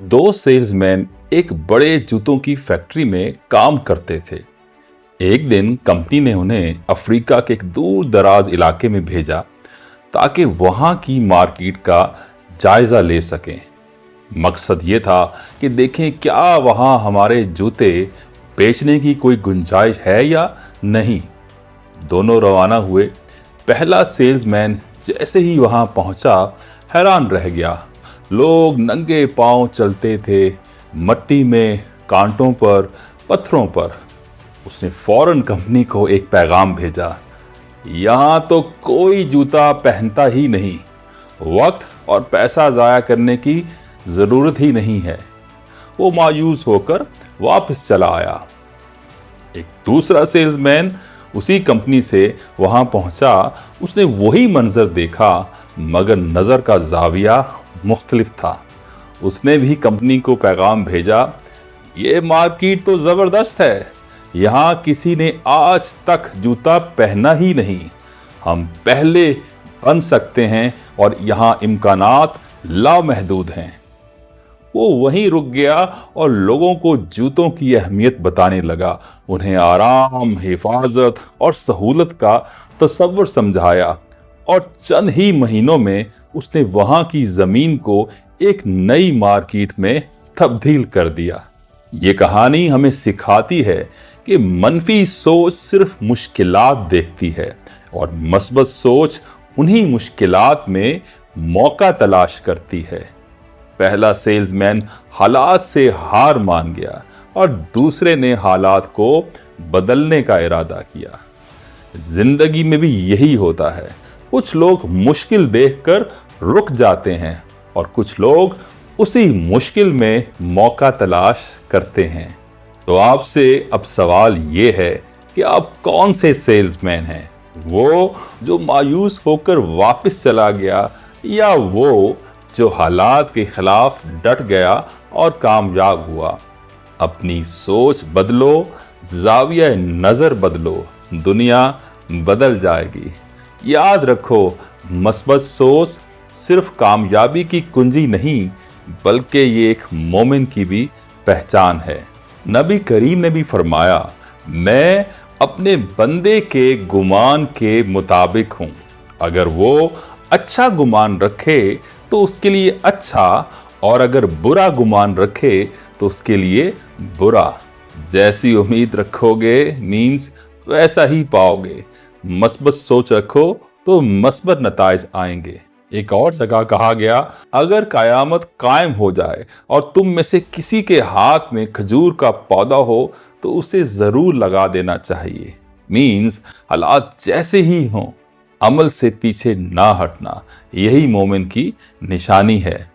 दो सेल्समैन एक बड़े जूतों की फैक्ट्री में काम करते थे। एक दिन कंपनी ने उन्हें अफ्रीका के एक दूर दराज इलाके में भेजा ताकि वहां की मार्केट का जायजा ले सकें। मकसद ये था कि देखें क्या वहां हमारे जूते बेचने की कोई गुंजाइश है या नहीं। दोनों रवाना हुए। पहला सेल्समैन जैसे ही वहां पहुंचा हैरान रह गया। लोग नंगे पांव चलते थे, मट्टी में, कांटों पर, पत्थरों पर। उसने फौरन कंपनी को एक पैगाम भेजा, यहां तो कोई जूता पहनता ही नहीं, वक्त और पैसा जाया करने की जरूरत ही नहीं है। वो मायूस होकर वापस चला आया। एक दूसरा सेल्समैन उसी कंपनी से वहां पहुंचा। उसने वही मंजर देखा, मगर नजर का जाविया मुख्तलिफ था। उसने भी कंपनी को पैगाम भेजा, ये मार्केट तो जबरदस्त है, यहां किसी ने आज तक जूता पहना ही नहीं। हम पहले बन सकते हैं और यहां इम्कानात लामहदूद हैं। वो वहीं रुक गया और लोगों को जूतों की अहमियत बताने लगा। उन्हें आराम, हिफाजत और सहूलत का तसव्वुर समझाया और चंद ही महीनों में उसने वहां की जमीन को एक नई मार्केट में तब्दील कर दिया। ये कहानी हमें सिखाती है कि मनफी सोच सिर्फ मुश्किलात देखती है और मस्बत सोच उन्हीं मुश्किलात में मौका तलाश करती है। पहला सेल्समैन हालात से हार मान गया और दूसरे ने हालात को बदलने का इरादा किया। जिंदगी में भी यही होता है। कुछ लोग मुश्किल देखकर रुक जाते हैं और कुछ लोग उसी मुश्किल में मौका तलाश करते हैं। तो आपसे अब सवाल ये है कि आप कौन से सेल्समैन हैं? वो जो मायूस होकर वापस चला गया या वो जो हालात के खिलाफ डट गया और कामयाब हुआ? अपनी सोच बदलो, जाविया नजर बदलो, दुनिया बदल जाएगी। याद रखो, मस्बत सोच सिर्फ कामयाबी की कुंजी नहीं, बल्कि ये एक मोमिन की भी पहचान है। नबी करीम ने भी फरमाया, मैं अपने बंदे के गुमान के मुताबिक हूँ। अगर वो अच्छा गुमान रखे तो उसके लिए अच्छा, और अगर बुरा गुमान रखे तो उसके लिए बुरा। जैसी उम्मीद रखोगे मीन्स वैसा ही पाओगे। मस्बत सोच रखो तो मस्बत नताइज आएंगे। एक और जगह कहा गया, अगर कयामत कायम हो जाए और तुम में से किसी के हाथ में खजूर का पौधा हो तो उसे जरूर लगा देना चाहिए। मीन्स हालात जैसे ही हों, अमल से पीछे ना हटना, यही मोमिन की निशानी है।